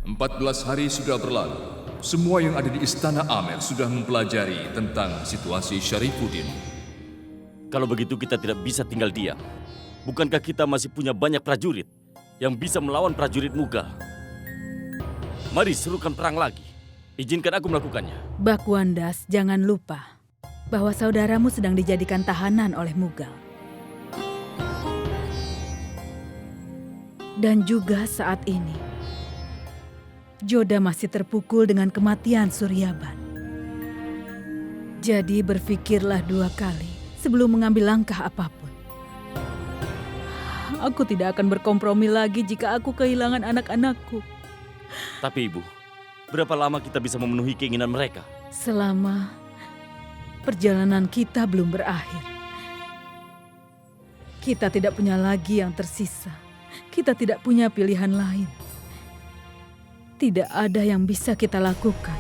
14 hari sudah berlalu. Semua yang ada di Istana Amer sudah mempelajari tentang situasi Syarifuddin. Kalau begitu kita tidak bisa tinggal diam. Bukankah kita masih punya banyak prajurit yang bisa melawan prajurit Mughal? Mari serukan perang lagi. Izinkan aku melakukannya. Bakwandas, jangan lupa bahwa saudaramu sedang dijadikan tahanan oleh Mughal. Dan juga saat ini, Joda masih terpukul dengan kematian Suryaban. Jadi berpikirlah 2 kali sebelum mengambil langkah apapun. Aku tidak akan berkompromi lagi jika aku kehilangan anak-anakku. Tapi Ibu, berapa lama kita bisa memenuhi keinginan mereka? Selama perjalanan kita belum berakhir. Kita tidak punya lagi yang tersisa. Kita tidak punya pilihan lain. Tidak ada yang bisa kita lakukan.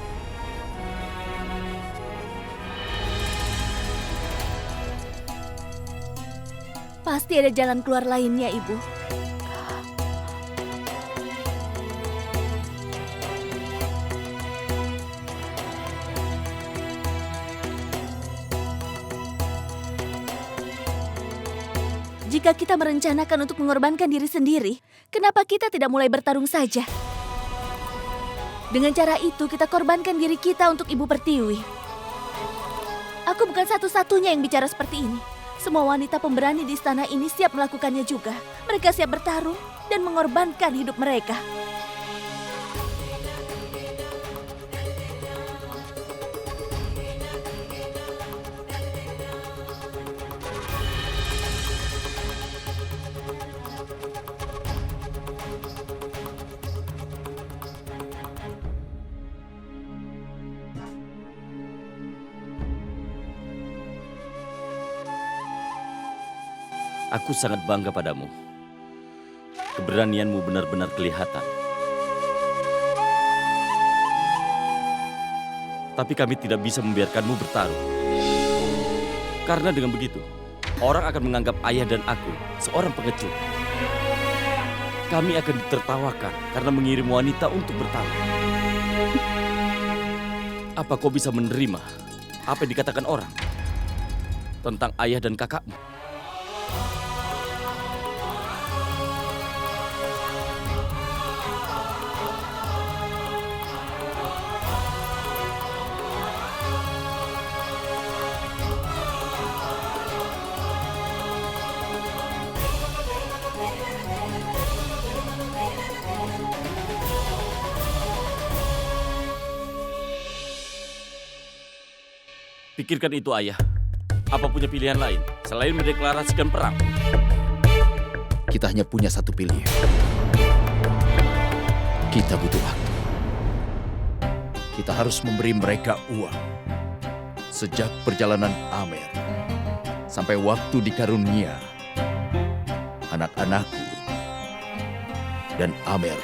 Pasti ada jalan keluar lainnya, Ibu. Jika kita merencanakan untuk mengorbankan diri sendiri, kenapa kita tidak mulai bertarung saja? Dengan cara itu, kita korbankan diri kita untuk Ibu Pertiwi. Aku bukan satu-satunya yang bicara seperti ini. Semua wanita pemberani di istana ini siap melakukannya juga. Mereka siap bertarung dan mengorbankan hidup mereka. Aku sangat bangga padamu. Keberanianmu benar-benar kelihatan. Tapi kami tidak bisa membiarkanmu bertarung. Karena dengan begitu, orang akan menganggap ayah dan aku seorang pengecut. Kami akan ditertawakan karena mengirim wanita untuk bertarung. Apa kau bisa menerima apa yang dikatakan orang tentang ayah dan kakakmu? Pikirkan itu, ayah. Apa punya pilihan lain selain mendeklarasikan perang? Kita hanya punya satu pilihan. Kita butuh waktu. Kita harus memberi mereka uang. Sejak perjalanan Amer sampai waktu di Karunia, anak-anakku dan Amer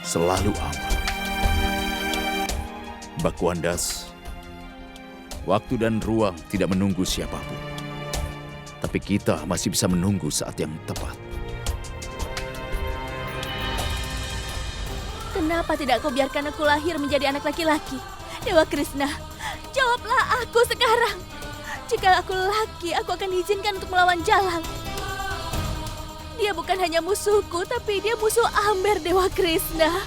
selalu aman. Bakwandas, waktu dan ruang tidak menunggu siapapun. Tapi kita masih bisa menunggu saat yang tepat. Kenapa tidak kau biarkan aku lahir menjadi anak laki-laki? Dewa Krishna, jawablah aku sekarang. Jika aku laki, aku akan diizinkan untuk melawan Jalang. Dia bukan hanya musuhku, tapi dia musuh Amer, Dewa Krishna.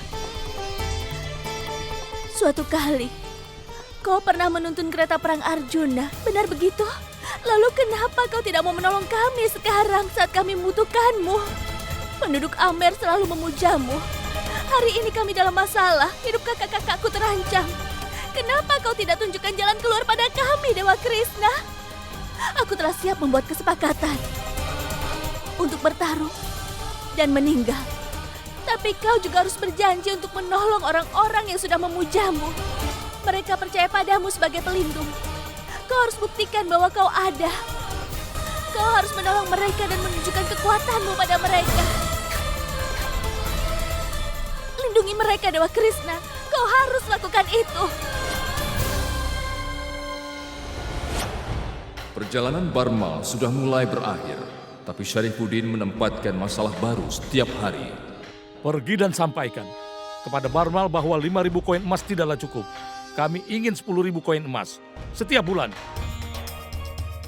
Suatu kali, kau pernah menuntun kereta perang Arjuna, benar begitu? Lalu kenapa kau tidak mau menolong kami sekarang saat kami membutuhkanmu? Penduduk Amer selalu memujamu. Hari ini kami dalam masalah, hidup kakak-kakakku terancam. Kenapa kau tidak tunjukkan jalan keluar pada kami, Dewa Krishna? Aku telah siap membuat kesepakatan untuk bertarung dan meninggal. Tapi kau juga harus berjanji untuk menolong orang-orang yang sudah memujamu. Mereka percaya padamu sebagai pelindung. Kau harus buktikan bahwa kau ada. Kau harus menolong mereka dan menunjukkan kekuatanmu pada mereka. Lindungi mereka, Dewa Krishna. Kau harus lakukan itu. Perjalanan Barmal sudah mulai berakhir, tapi Syarifuddin menempatkan masalah baru setiap hari. Pergi dan sampaikan kepada Barmal bahwa 5.000 koin emas tidaklah cukup. Kami ingin 10.000 koin emas setiap bulan.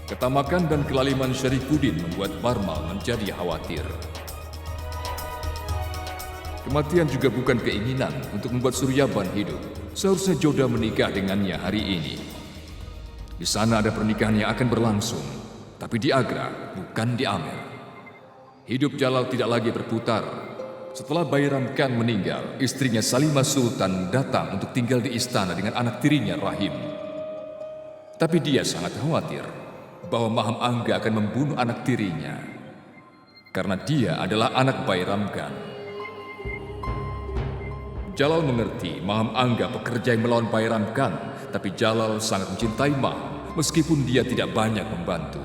Ketamakan dan kelaliman Syarifuddin membuat Barmal menjadi khawatir. Kematian juga bukan keinginan untuk membuat Suryaban hidup. Seharusnya Joda menikah dengannya hari ini. Di sana ada pernikahan yang akan berlangsung, tapi di Agra, bukan di Amer. Hidup Jalal tidak lagi berputar. Setelah Bairam Khan meninggal, istrinya Salimah Sultan datang untuk tinggal di istana dengan anak tirinya Rahim. Tapi dia sangat khawatir bahwa Maham Angga akan membunuh anak tirinya karena dia adalah anak Bairam Khan. Jalal mengerti Maham Angga pekerja yang melawan Bairam Khan, tapi Jalal sangat mencintai Maham meskipun dia tidak banyak membantu.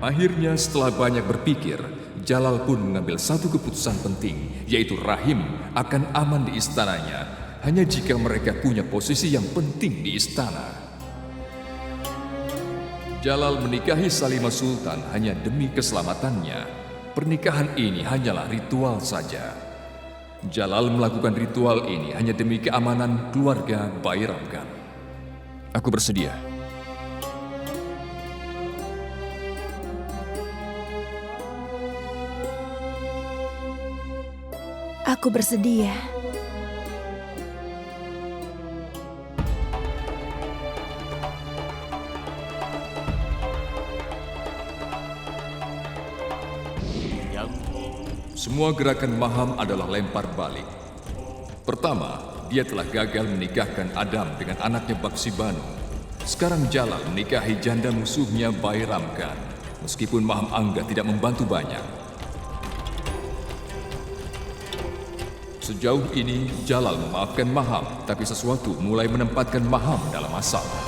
Akhirnya setelah banyak berpikir, Jalal pun mengambil satu keputusan penting, yaitu Rahim akan aman di istananya hanya jika mereka punya posisi yang penting di istana. Jalal menikahi Salimah Sultan hanya demi keselamatannya. Pernikahan ini hanyalah ritual saja. Jalal melakukan ritual ini hanya demi keamanan keluarga Bairam Khan. Aku bersedia. Aku bersedia. Semua gerakan Maham adalah lempar balik. Pertama, dia telah gagal menikahkan Adam dengan anaknya Baksibanu. Sekarang Jalal menikahi janda musuhnya Bairam Khan, meskipun Maham Angga tidak membantu banyak. Sejauh ini, Jalal memaafkan Maham, tapi sesuatu mulai menempatkan Maham dalam masalah.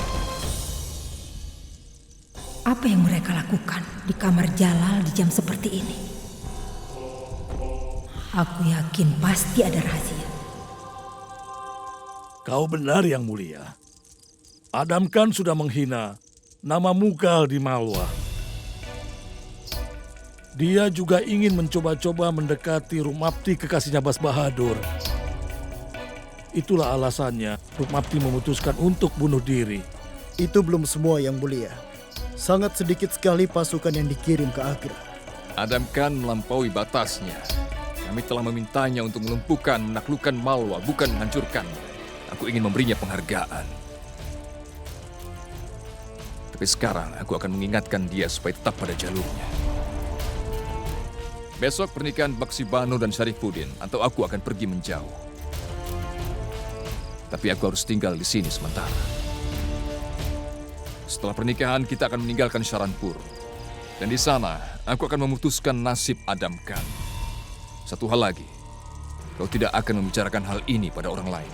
Apa yang mereka lakukan di kamar Jalal di jam seperti ini? Aku yakin pasti ada rahasia. Kau benar, Yang Mulia. Adam Khan sudah menghina nama Mughal di Malwa. Dia juga ingin mencoba-coba mendekati Rumapti kekasihnya Bas Bahadur. Itulah alasannya Rumapti memutuskan untuk bunuh diri. Itu belum semua, Yang Mulia. Sangat sedikit sekali pasukan yang dikirim ke Agra. Adam Khan melampaui batasnya. Kami telah memintanya untuk melumpuhkan, menaklukkan Malwa, bukan menghancurkan. Aku ingin memberinya penghargaan. Tapi sekarang aku akan mengingatkan dia supaya tetap pada jalurnya. Besok pernikahan Baksibanu dan Syarifuddin, atau aku akan pergi menjauh. Tapi aku harus tinggal di sini sementara. Setelah pernikahan kita akan meninggalkan Saranpur. Dan di sana aku akan memutuskan nasib Adam Khan. Satu hal lagi, kau tidak akan membicarakan hal ini pada orang lain.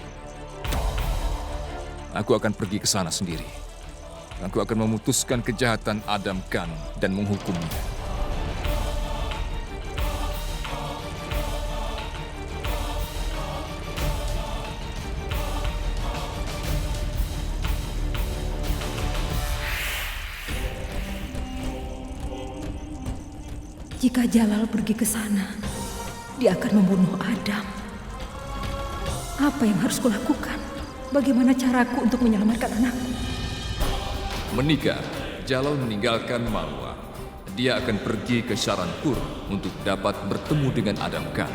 Aku akan pergi ke sana sendiri. Aku akan memutuskan kejahatan Adam Khan dan menghukumnya. Jika Jalal pergi ke sana, dia akan membunuh Adam. Apa yang harus kulakukan? Bagaimana caraku untuk menyelamatkan anakku? Menikah, Jalal meninggalkan Malwa. Dia akan pergi ke Saranpur untuk dapat bertemu dengan Adam Khan.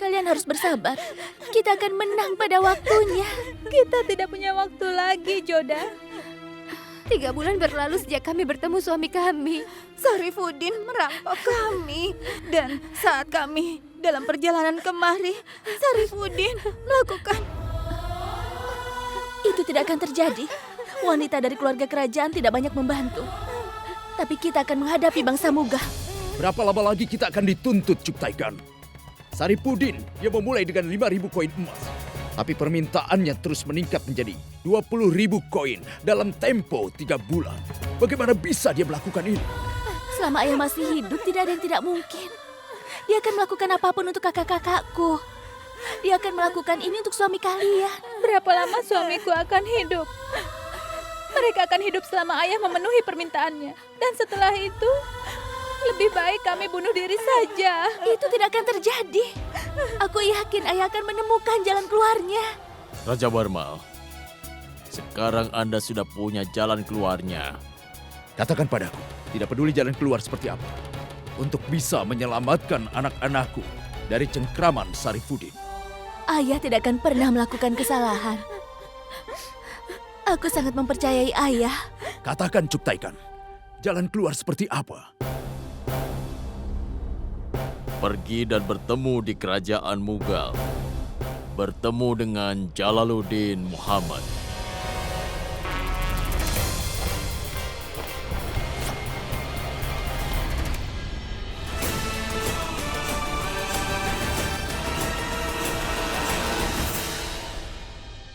Kalian harus bersabar. Kita akan menang pada waktunya. Kita tidak punya waktu lagi, Joda. 3 bulan berlalu sejak kami bertemu suami kami. Syarifuddin merampok kami. Dan saat kami dalam perjalanan kemari, Syarifuddin melakukan... Itu tidak akan terjadi. Wanita dari keluarga kerajaan tidak banyak membantu. Tapi kita akan menghadapi bangsa Mughal. Berapa lama lagi kita akan dituntut, Cuktaikan? Syarifuddin, dia memulai dengan 5.000 koin emas. Tapi permintaannya terus meningkat menjadi 20.000 koin dalam tempo 3 bulan. Bagaimana bisa dia melakukan ini? Selama ayah masih hidup, tidak ada yang tidak mungkin. Dia akan melakukan apapun untuk kakak-kakakku. Dia akan melakukan ini untuk suami kalian. Berapa lama suamiku akan hidup? Mereka akan hidup selama ayah memenuhi permintaannya. Dan setelah itu, Lebih baik kami bunuh diri saja. Itu tidak akan terjadi. Aku yakin ayah akan menemukan jalan keluarnya. Raja Barmal, sekarang Anda sudah punya jalan keluarnya. Katakan padaku, tidak peduli jalan keluar seperti apa, untuk bisa menyelamatkan anak-anakku dari cengkraman Sarifudin. Ayah tidak akan pernah melakukan kesalahan. Aku sangat mempercayai ayah. Katakan Cuktaikan, jalan keluar seperti apa? Pergi dan bertemu di kerajaan Mughal. Bertemu dengan Jalaluddin Muhammad.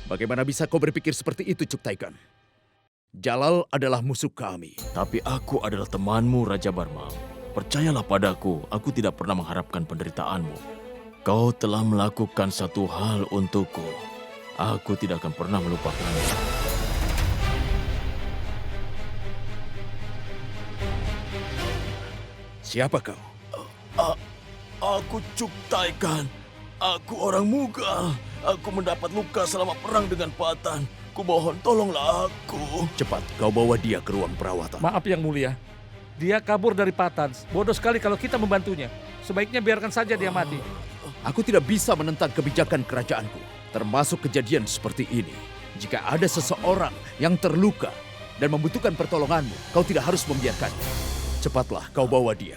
Bagaimana bisa kau berpikir seperti itu, Cuktaikan? Jalal adalah musuh kami. Tapi aku adalah temanmu, Raja Barmal. Percayalah padaku, aku tidak pernah mengharapkan penderitaanmu. Kau telah melakukan satu hal untukku. Aku tidak akan pernah melupakannya. Siapa kau? Aku Cuktaikan. Aku orang Mughal. Aku mendapat luka selama perang dengan Patan. Kumohon tolonglah aku. Cepat, kau bawa dia ke ruang perawatan. Maaf Yang Mulia, dia kabur dari Patan. Bodoh sekali kalau kita membantunya. Sebaiknya biarkan saja dia mati. Aku tidak bisa menentang kebijakan kerajaanku, termasuk kejadian seperti ini. Jika ada seseorang yang terluka dan membutuhkan pertolonganmu, kau tidak harus membiarkannya. Cepatlah kau bawa dia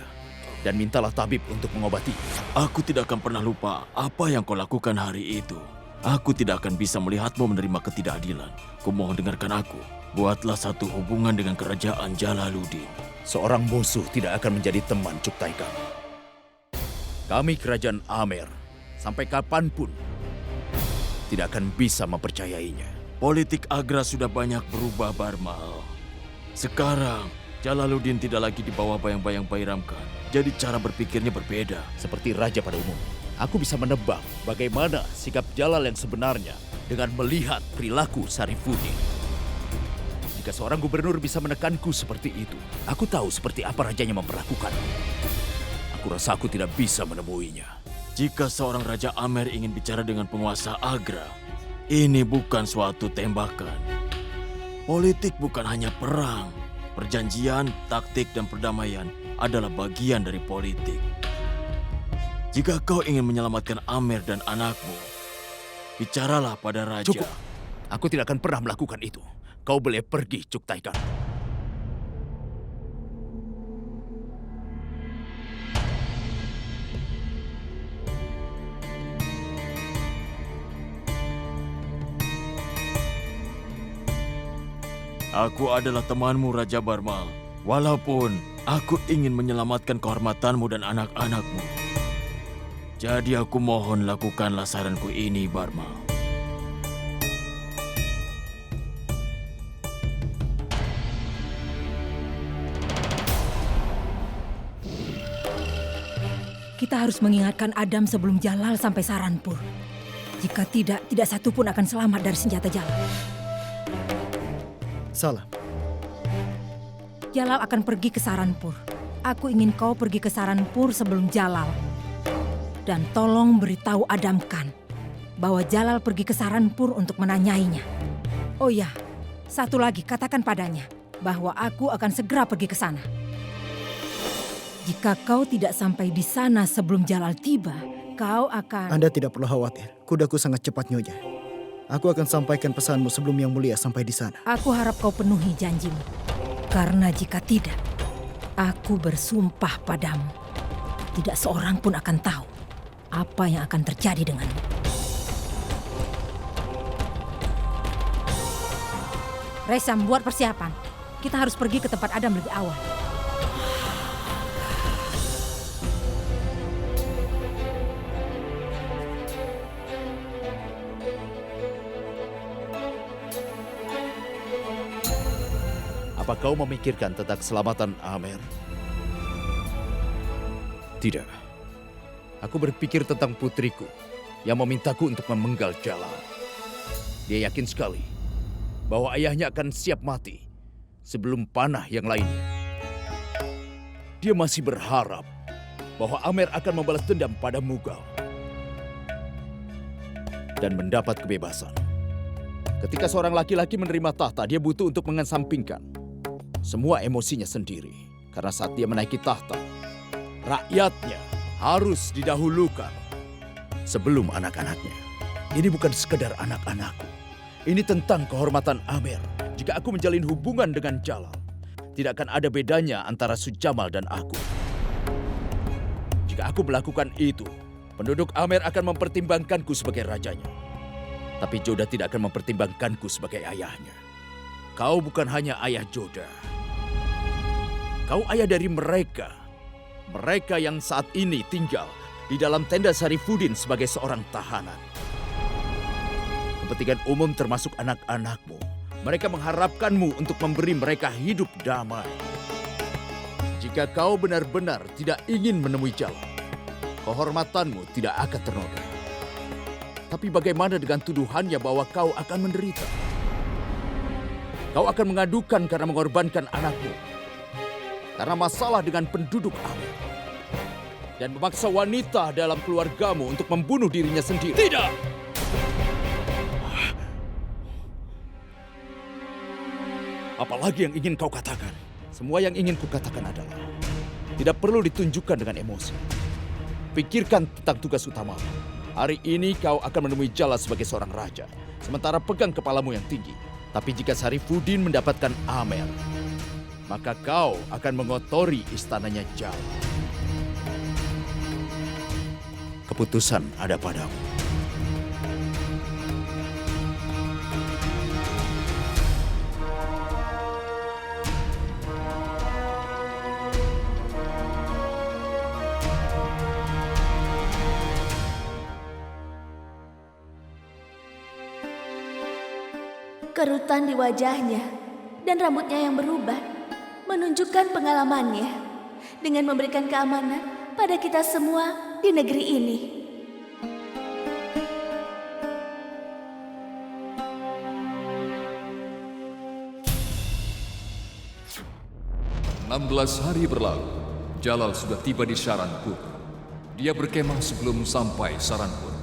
dan mintalah tabib untuk mengobati. Aku tidak akan pernah lupa apa yang kau lakukan hari itu. Aku tidak akan bisa melihatmu menerima ketidakadilan. Kumohon dengarkan aku. Buatlah satu hubungan dengan kerajaan Jalaluddin. Seorang musuh tidak akan menjadi teman Cuktaikan. Kami kerajaan Amer, sampai kapanpun, tidak akan bisa mempercayainya. Politik Agra sudah banyak berubah, Barmal. Sekarang, Jalaluddin tidak lagi di bawah bayang-bayang Bairam Khan. Jadi cara berpikirnya berbeda. Seperti raja pada umumnya, aku bisa menebak bagaimana sikap Jalal yang sebenarnya dengan melihat perilaku Sarifudin. Jika seorang gubernur bisa menekanku seperti itu, aku tahu seperti apa rajanya memperlakukan. Aku rasa aku tidak bisa menemuinya. Jika seorang Raja Amer ingin bicara dengan penguasa Agra, ini bukan suatu tembakan. Politik bukan hanya perang. Perjanjian, taktik, dan perdamaian adalah bagian dari politik. Jika kau ingin menyelamatkan Amer dan anakmu, bicaralah pada raja. Cukup. Aku tidak akan pernah melakukan itu. Kau boleh pergi, Cuktaikan. Aku adalah temanmu, Raja Barmal. Walaupun aku ingin menyelamatkan kehormatanmu dan anak-anakmu. Jadi aku mohon lakukanlah saranku ini, Barmal. Kita harus mengingatkan Adam sebelum Jalal sampai Saranpur. Jika tidak satu pun akan selamat dari senjata Jalal. Salah. Jalal akan pergi ke Saranpur. Aku ingin kau pergi ke Saranpur sebelum Jalal. Dan tolong beritahu Adam Khan bahwa Jalal pergi ke Saranpur untuk menanyainya. Oh ya, satu lagi katakan padanya bahwa aku akan segera pergi ke sana. Jika kau tidak sampai di sana sebelum Jalal tiba, kau akan... Anda tidak perlu khawatir. Kudaku sangat cepat, Nyonya. Aku akan sampaikan pesanmu sebelum Yang Mulia sampai di sana. Aku harap kau penuhi janjimu. Karena jika tidak, aku bersumpah padamu. Tidak seorang pun akan tahu apa yang akan terjadi denganmu. Resam, buat persiapan. Kita harus pergi ke tempat Adam lebih awal. Apa kau memikirkan tentang keselamatan Amer? Tidak. Aku berpikir tentang putriku yang memintaku untuk memenggal Jalal. Dia yakin sekali bahwa ayahnya akan siap mati sebelum panah yang lainnya. Dia masih berharap bahwa Amer akan membalas dendam pada Mughal dan mendapat kebebasan. Ketika seorang laki-laki menerima tahta, dia butuh untuk mengesampingkan semua emosinya sendiri. Karena saat dia menaiki tahta, rakyatnya harus didahulukan sebelum anak-anaknya. Ini bukan sekedar anak-anakku. Ini tentang kehormatan Amer. Jika aku menjalin hubungan dengan Jalal, tidak akan ada bedanya antara Sujamal dan aku. Jika aku melakukan itu, penduduk Amer akan mempertimbangkanku sebagai rajanya. Tapi Joda tidak akan mempertimbangkanku sebagai ayahnya. Kau bukan hanya ayah Joda. Kau ayah dari mereka. Mereka yang saat ini tinggal di dalam tenda Sarifuddin sebagai seorang tahanan. Kepentingan umum termasuk anak-anakmu. Mereka mengharapkanmu untuk memberi mereka hidup damai. Jika kau benar-benar tidak ingin menemui Jalal, kehormatanmu tidak akan ternoda. Tapi bagaimana dengan tuduhannya bahwa kau akan menderita? Kau akan mengadukan karena mengorbankan anakmu. Karena masalah dengan penduduk Amer. Dan memaksa wanita dalam keluargamu untuk membunuh dirinya sendiri. Tidak! Apalagi yang ingin kau katakan? Semua yang ingin kukatakan adalah tidak perlu ditunjukkan dengan emosi. Pikirkan tentang tugas utama. Hari ini kau akan menemui Jalal sebagai seorang raja, sementara pegang kepalamu yang tinggi. Tapi jika Sarifuddin mendapatkan Amer, maka kau akan mengotori istananya Jalal. Keputusan ada padamu. Kerutan di wajahnya dan rambutnya yang berubah menunjukkan pengalamannya dengan memberikan keamanan pada kita semua di negeri ini. Hari berlalu, Jalal sudah tiba di Saranpur. Dia berkemah sebelum sampai Saranpur.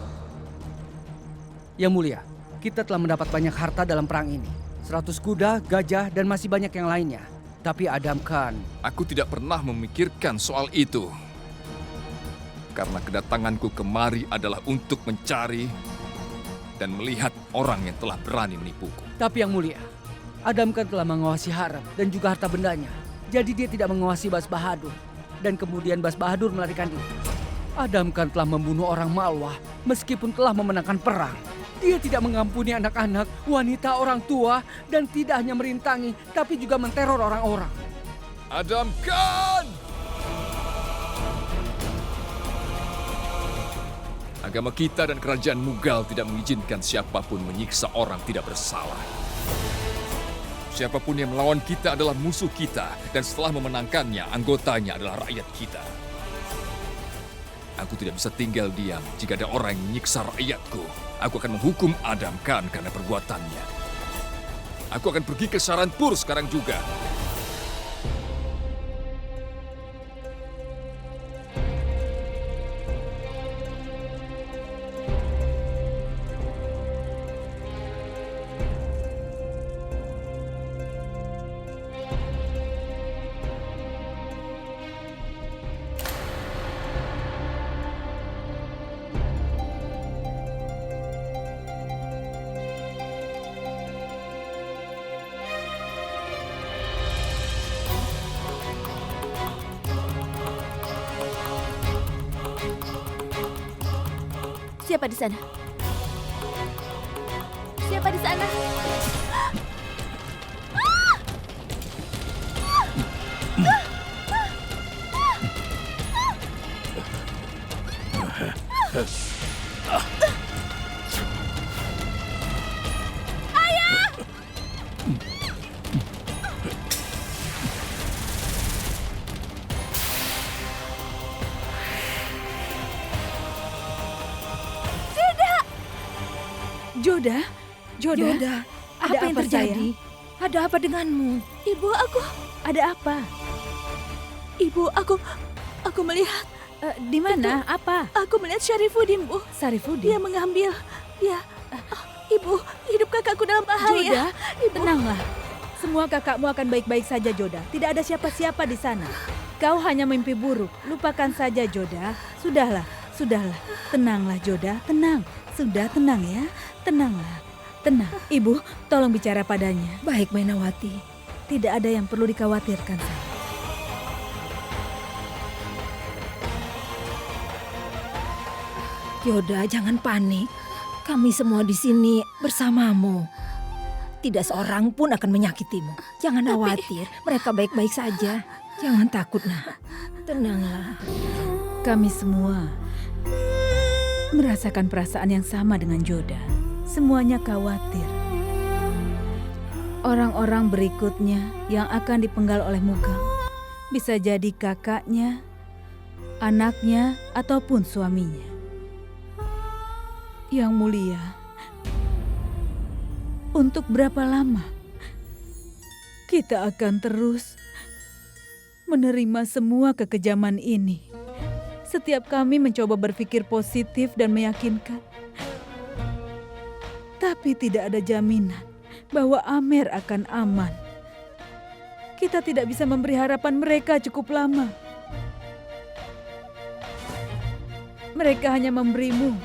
Yang mulia, kita telah mendapat banyak harta dalam perang ini. 100 kuda, gajah, dan masih banyak yang lainnya. Tapi Adam Khan... Aku tidak pernah memikirkan soal itu. Karena kedatanganku kemari adalah untuk mencari dan melihat orang yang telah berani menipuku. Tapi yang mulia, Adam Khan telah menguasai harem dan juga harta bendanya. Jadi dia tidak menguasai Bas Bahadur. Dan kemudian Bas Bahadur melarikan diri. Adam Khan telah membunuh orang Malwah meskipun telah memenangkan perang. Dia tidak mengampuni anak-anak, wanita, orang tua, dan tidak hanya merintangi, tapi juga menteror orang-orang. Adam Khan! Agama kita dan kerajaan Mughal tidak mengizinkan siapapun menyiksa orang tidak bersalah. Siapapun yang melawan kita adalah musuh kita, dan setelah memenangkannya, anggotanya adalah rakyat kita. Aku tidak bisa tinggal diam jika ada orang yang menyiksa rakyatku. Aku akan menghukum Adam Khan karena perbuatannya. Aku akan pergi ke Saranpur sekarang juga. Siapa di sana? Siapa di sana? Ayah! Joda? Joda? Ada apa yang terjadi? Ada apa denganmu? Ibu, aku... Ada apa? Ibu, aku melihat. Di mana? Apa? Aku melihat Syarifuddin, Bu. Syarifuddin? Dia mengambil. Ya. Ibu, hidup kakakku dalam bahaya. Joda, Ibu. tenanglah. Semua kakakmu akan baik-baik saja, Joda. Tidak ada siapa-siapa di sana. Kau hanya mimpi buruk. Lupakan saja, Joda. Sudahlah. Tenanglah, Joda. Tenang. Sudah, tenang ya. Tenanglah. Tenang. Ibu, tolong bicara padanya. Baik, Mainawati. Tidak ada yang perlu dikhawatirkan, sayang. Yoda, jangan panik. Kami semua di sini bersamamu. Tidak seorang pun akan menyakitimu. Jangan khawatir, mereka baik-baik saja. Jangan takut, nak. Tenanglah. Kami semua merasakan perasaan yang sama dengan Joda. Semuanya khawatir. Orang-orang berikutnya yang akan dipenggal oleh Mughal bisa jadi kakaknya, anaknya, ataupun suaminya. Yang mulia, untuk berapa lama kita akan terus menerima semua kekejaman ini? Setiap kami mencoba berpikir positif dan meyakinkan, tapi tidak ada jaminan bahwa Amer akan aman. Kita tidak bisa memberi harapan mereka cukup lama. Mereka hanya memberimu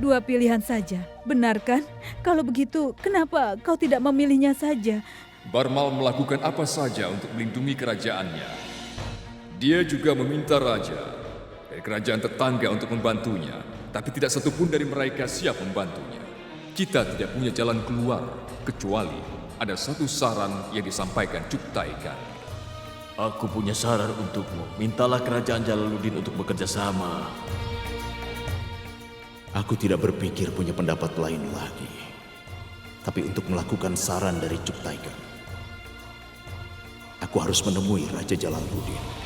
2 pilihan saja, benar kan? Kalau begitu, kenapa kau tidak memilihnya saja? Barmal melakukan apa saja untuk melindungi kerajaannya. Dia juga meminta raja dari kerajaan tetangga untuk membantunya, tapi tidak satupun dari mereka siap membantunya. Kita tidak punya jalan keluar, kecuali ada satu saran yang disampaikan Cuktai Khan. Aku punya saran untukmu. Mintalah kerajaan Jalaluddin untuk bekerja sama. Aku tidak berpikir punya pendapat lain lagi. Tapi untuk melakukan saran dari Cuktai Khan, aku harus menemui Raja Jalaluddin.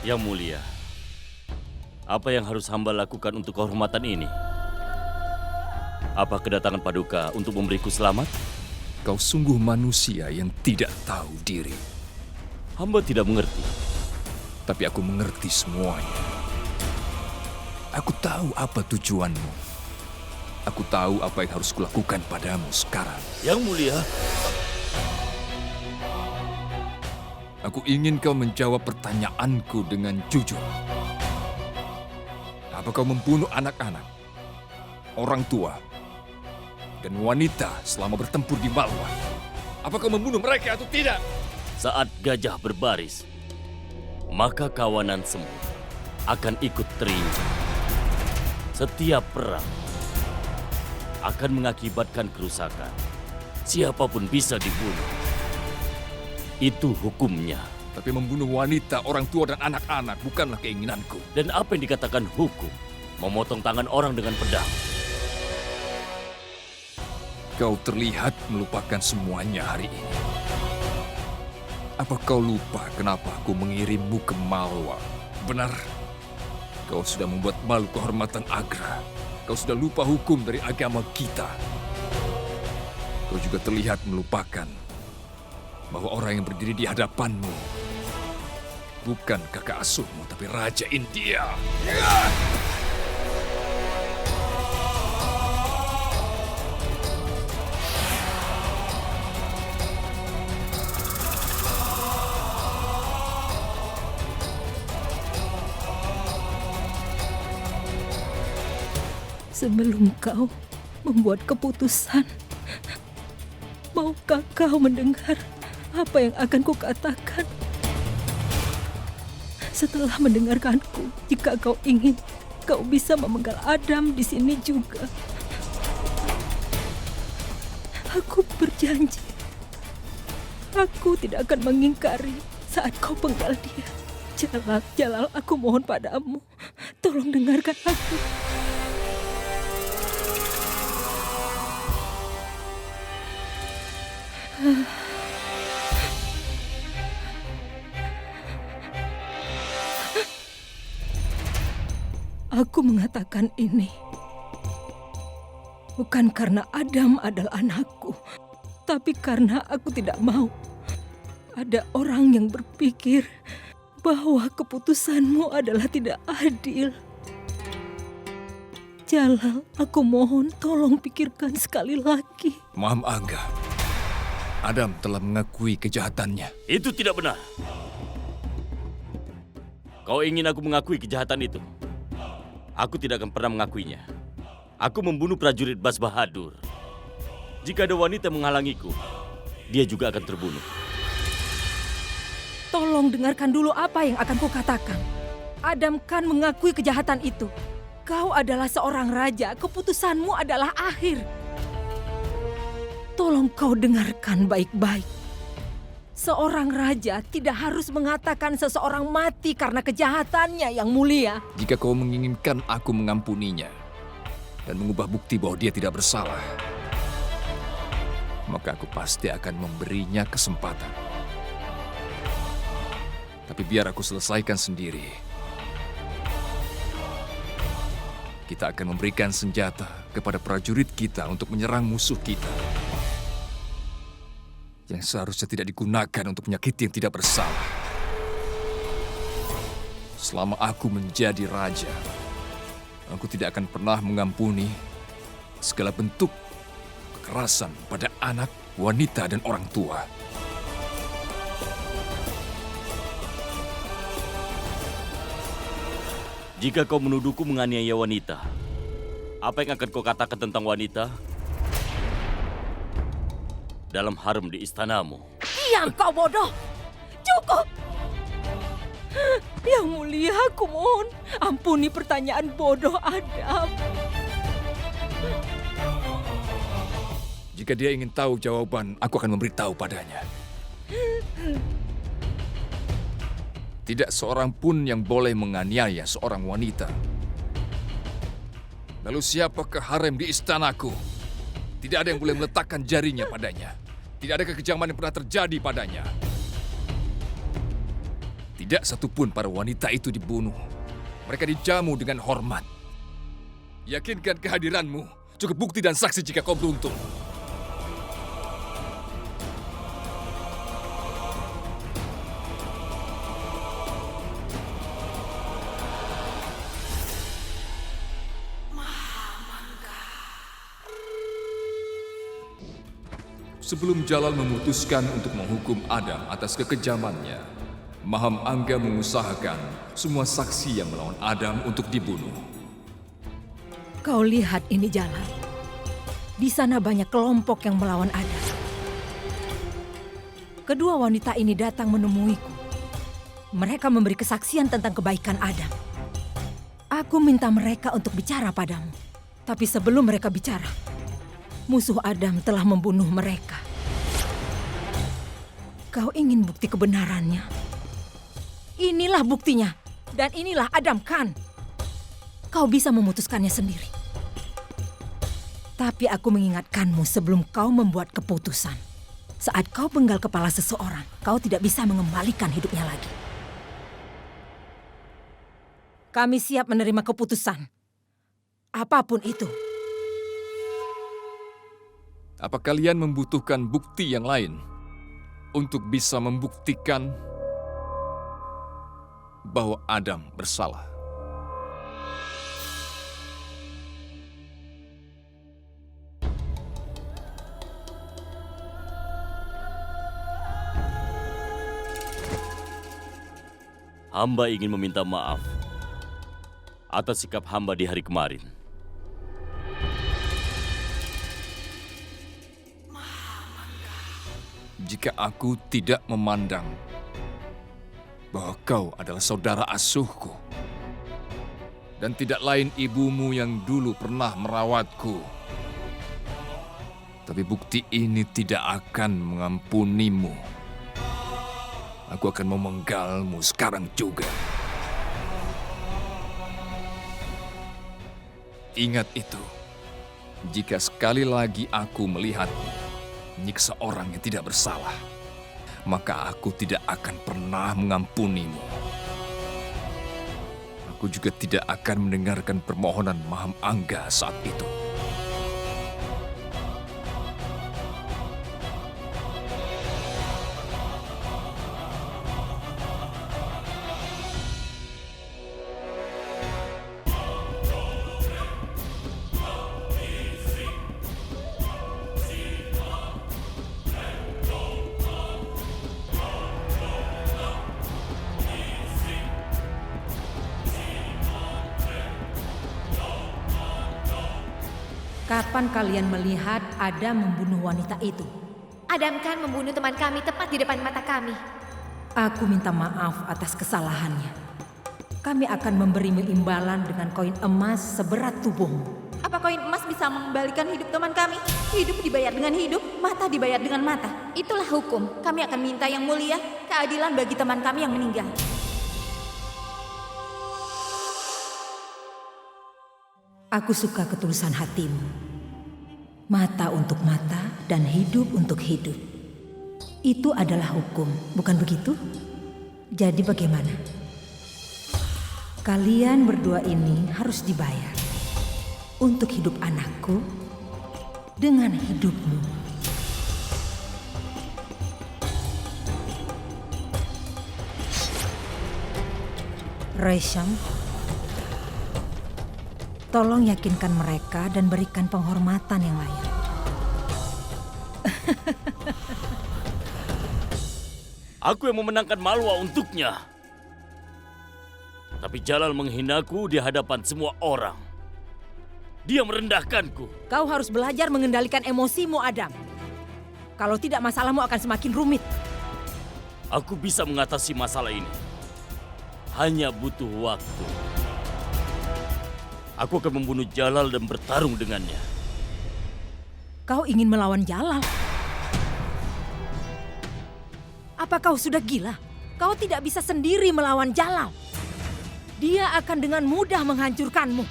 Yang mulia, apa yang harus hamba lakukan untuk kehormatan ini? Apa kedatangan Paduka untuk memberiku selamat? Kau sungguh manusia yang tidak tahu diri. Hamba tidak mengerti. Tapi aku mengerti semuanya. Aku tahu apa tujuanmu. Aku tahu apa yang harus kulakukan padamu sekarang. Yang mulia, aku ingin kau menjawab pertanyaanku dengan jujur. Apa kau membunuh anak-anak, orang tua, dan wanita selama bertempur di Malwa? Apa kau membunuh mereka atau tidak? Saat gajah berbaris, maka kawanan semut akan ikut terinjak. Setiap perang akan mengakibatkan kerusakan. Siapapun bisa dibunuh. Itu hukumnya. Tapi membunuh wanita, orang tua, dan anak-anak bukanlah keinginanku. Dan apa yang dikatakan hukum? Memotong tangan orang dengan pedang. Kau terlihat melupakan semuanya hari ini. Apa kau lupa kenapa aku mengirimmu ke Malwa? Benar, kau sudah membuat malu kehormatan Agra. Kau sudah lupa hukum dari agama kita. Kau juga terlihat melupakan bahwa orang yang berdiri di hadapanmu bukan kakak asuhmu, tapi Raja India. Sebelum kau membuat keputusan. Maukah kau mendengar apa yang akan kukatakan? Setelah mendengarkanku, jika kau ingin, kau bisa memenggal Adam di sini juga. Aku berjanji, aku tidak akan mengingkari saat kau penggal dia. Jalal, aku mohon padamu, tolong dengarkan aku. Aku mengatakan ini bukan karena Adam adalah anakku, tapi karena aku tidak mau ada orang yang berpikir bahwa keputusanmu adalah tidak adil. Jalal, aku mohon tolong pikirkan sekali lagi. Maham Angga, Adam telah mengakui kejahatannya. Itu tidak benar. Kau ingin aku mengakui kejahatan itu? Aku tidak akan pernah mengakuinya. Aku membunuh prajurit Bas Bahadur. Jika ada wanita menghalangiku, dia juga akan terbunuh. Tolong dengarkan dulu apa yang akan kukatakan. Adam Khan mengakui kejahatan itu. Kau adalah seorang raja, keputusanmu adalah akhir. Tolong kau dengarkan baik-baik. Seorang raja tidak harus mengatakan seseorang mati karena kejahatannya, Yang Mulia. Jika kau menginginkan aku mengampuninya dan mengubah bukti bahwa dia tidak bersalah, maka aku pasti akan memberinya kesempatan. Tapi biar aku selesaikan sendiri. Kita akan memberikan senjata kepada prajurit kita untuk menyerang musuh kita, yang seharusnya tidak digunakan untuk menyakiti yang tidak bersalah. Selama aku menjadi raja, aku tidak akan pernah mengampuni segala bentuk kekerasan pada anak, wanita, dan orang tua. Jika kau menuduhku menganiaya wanita, apa yang akan kau katakan tentang wanita dalam harem di istanamu? Diam kau bodoh! Cukup! Yang Mulia, aku mohon ampuni pertanyaan bodoh Adam. Jika dia ingin tahu jawaban, aku akan memberitahu padanya. Tidak seorang pun yang boleh menganiaya seorang wanita. Lalu siapakah harem di istanaku? Tidak ada yang boleh meletakkan jarinya padanya. Tidak ada kekejaman yang pernah terjadi padanya. Tidak satupun para wanita itu dibunuh. Mereka dijamu dengan hormat. Yakinkan kehadiranmu. Cukup bukti dan saksi jika kau beruntung. Sebelum Jalal memutuskan untuk menghukum Adam atas kekejamannya, Maham Angga mengusahakan semua saksi yang melawan Adam untuk dibunuh. Kau lihat ini, Jalal. Di sana banyak kelompok yang melawan Adam. Kedua wanita ini datang menemuiku. Mereka memberi kesaksian tentang kebaikan Adam. Aku minta mereka untuk bicara padamu. Tapi sebelum mereka bicara, musuh Adam telah membunuh mereka. Kau ingin bukti kebenarannya? Inilah buktinya. Dan inilah Adam Khan. Kau bisa memutuskannya sendiri. Tapi aku mengingatkanmu sebelum kau membuat keputusan. Saat kau penggal kepala seseorang, kau tidak bisa mengembalikan hidupnya lagi. Kami siap menerima keputusan. Apapun itu. Apa kalian membutuhkan bukti yang lain untuk bisa membuktikan bahwa Adam bersalah? Hamba ingin meminta maaf atas sikap hamba di hari kemarin. jika aku tidak memandang bahwa kau adalah saudara asuhku dan tidak lain ibumu yang dulu pernah merawatku. Tapi bukti ini tidak akan mengampunimu. Aku akan memenggalmu sekarang juga. Ingat itu, jika sekali lagi aku melihatmu menyiksa orang yang tidak bersalah, maka aku tidak akan pernah mengampunimu. Aku juga tidak akan mendengarkan permohonan Maham Angga saat itu. Kapan kalian melihat Adam membunuh wanita itu? Adam kan membunuh teman kami tepat di depan mata kami. Aku minta maaf atas kesalahannya. Kami akan memberimu imbalan dengan koin emas seberat tubuhmu. Apa koin emas bisa mengembalikan hidup teman kami? Hidup dibayar dengan hidup, mata dibayar dengan mata. Itulah hukum. Kami akan minta yang mulia, keadilan bagi teman kami yang meninggal. Aku suka ketulusan hatimu. Mata untuk mata dan hidup untuk hidup. Itu adalah hukum, bukan begitu? Jadi bagaimana? Kalian berdua ini harus dibayar untuk hidup anakku dengan hidupmu. Resham, tolong yakinkan mereka dan berikan penghormatan yang layak. Aku yang memenangkan Malwa untuknya. Tapi Jalal menghinaku di hadapan semua orang. Dia merendahkanku. Kau harus belajar mengendalikan emosimu, Adam. Kalau tidak, masalahmu akan semakin rumit. Aku bisa mengatasi masalah ini. Hanya butuh waktu. Aku akan membunuh Jalal dan bertarung dengannya. Kau ingin melawan Jalal? Apa kau sudah gila? Kau tidak bisa sendiri melawan Jalal. Dia akan dengan mudah menghancurkanmu.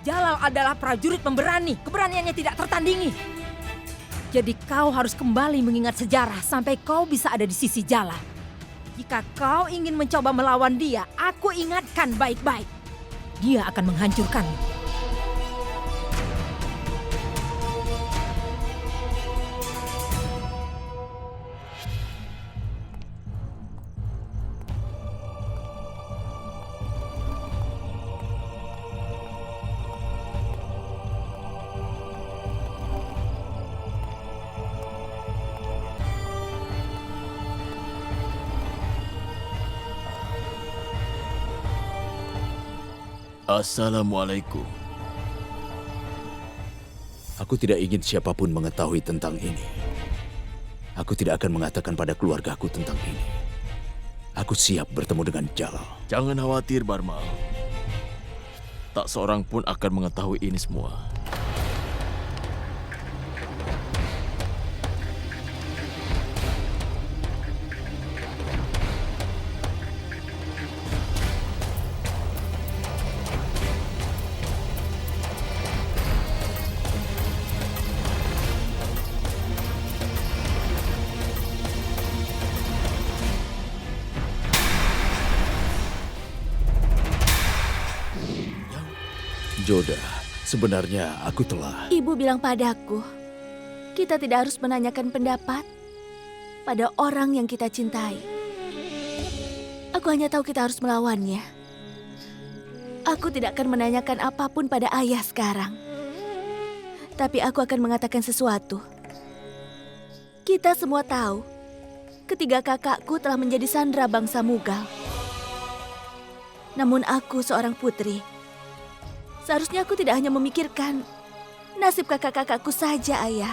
Jalal adalah prajurit pemberani. Keberaniannya tidak tertandingi. Jadi kau harus kembali mengingat sejarah sampai kau bisa ada di sisi Jalal. Jika kau ingin mencoba melawan dia, aku ingatkan baik-baik. Dia akan menghancurkanmu. Assalamualaikum. Aku tidak ingin siapapun mengetahui tentang ini. Aku tidak akan mengatakan pada keluargaku tentang ini. Aku siap bertemu dengan Jalal. Jangan khawatir, Barmal. Tak seorang pun akan mengetahui ini semua. Joda, sebenarnya aku telah... Ibu bilang padaku, kita tidak harus menanyakan pendapat pada orang yang kita cintai. Aku hanya tahu kita harus melawannya. Aku tidak akan menanyakan apapun pada ayah sekarang. Tapi aku akan mengatakan sesuatu. Kita semua tahu, ketiga kakakku telah menjadi sandera bangsa Mughal. Namun aku seorang putri. Seharusnya aku tidak hanya memikirkan nasib kakak-kakakku saja, Ayah.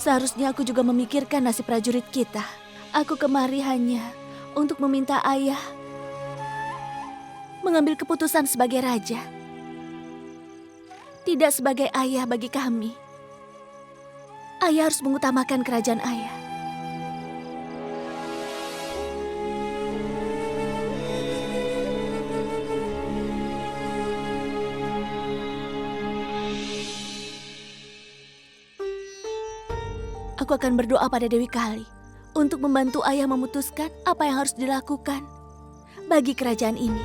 Seharusnya aku juga memikirkan nasib prajurit kita. Aku kemari hanya untuk meminta ayah mengambil keputusan sebagai raja. Tidak sebagai ayah bagi kami. Ayah harus mengutamakan kerajaan ayah. Aku akan berdoa pada Dewi Kali untuk membantu ayah memutuskan apa yang harus dilakukan bagi kerajaan ini.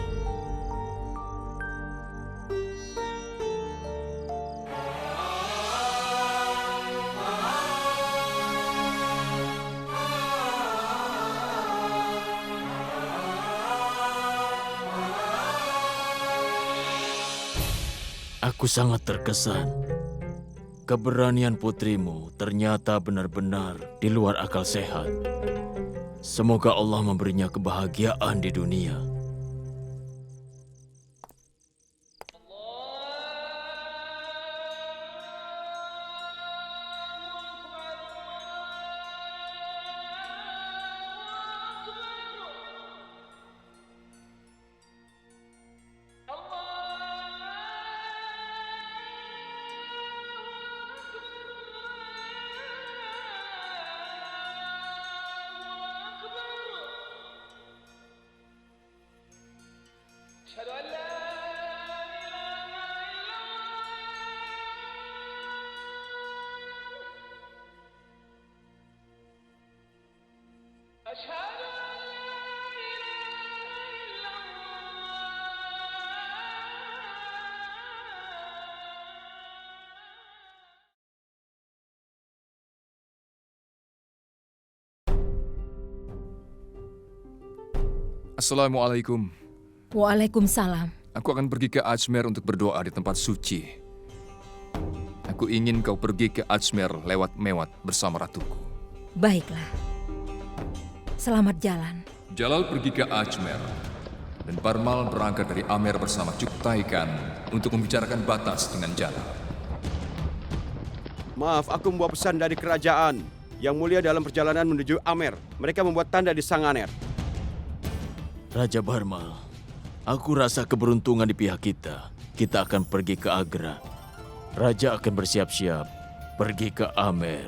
Aku sangat terkesan. Keberanian putrimu ternyata benar-benar di luar akal sehat. Semoga Allah memberinya kebahagiaan di dunia. Assalamualaikum. Waalaikumsalam. Aku akan pergi ke Ajmer untuk berdoa di tempat suci. Aku ingin kau pergi ke Ajmer lewat Mewat bersama ratuku. Baiklah. Selamat jalan. Jalal pergi ke Ajmer, dan Barmal berangkat dari Amer bersama Cuktai Khan untuk membicarakan batas dengan Jalal. Maaf, aku membawa pesan dari kerajaan. Yang mulia dalam perjalanan menuju Amer. Mereka membuat tanda di Sanganer. Raja Barmal, aku rasa keberuntungan di pihak kita. Kita akan pergi ke Agra. Raja akan bersiap-siap pergi ke Amer.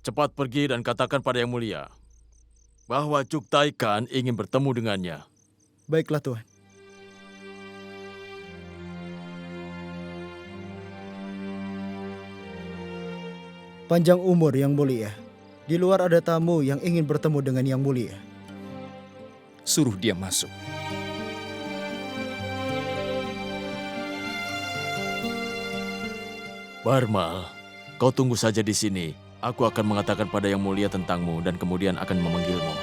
Cepat pergi dan katakan pada Yang Mulia bahwa Cuktai Khan ingin bertemu dengannya. Baiklah, Tuan. Panjang umur Yang Mulia. Di luar ada tamu yang ingin bertemu dengan Yang Mulia. Suruh dia masuk. Barmal, kau tunggu saja di sini. Aku akan mengatakan pada Yang Mulia tentangmu dan kemudian akan memanggilmu.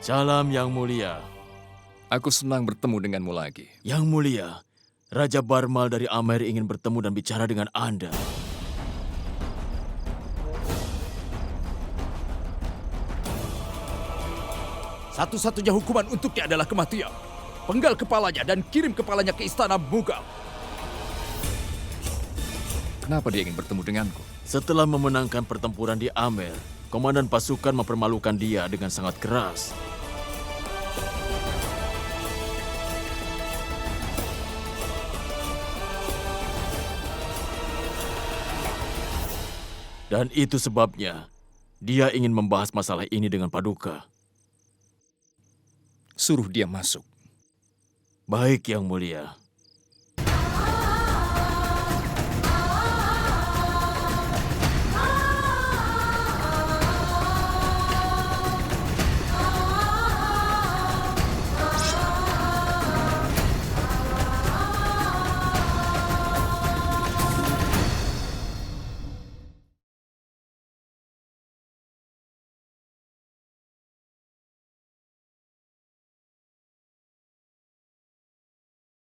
Salam Yang Mulia. Aku senang bertemu denganmu lagi. Yang Mulia, Raja Barmal dari Amer ingin bertemu dan bicara dengan Anda. Satu-satunya hukuman untuknya adalah kematian. Penggal kepalanya dan kirim kepalanya ke istana Mughal. Kenapa dia ingin bertemu denganku? Setelah memenangkan pertempuran di Amer, komandan pasukan mempermalukan dia dengan sangat keras. Dan itu sebabnya dia ingin membahas masalah ini dengan Paduka. Suruh dia masuk. Baik, Yang Mulia.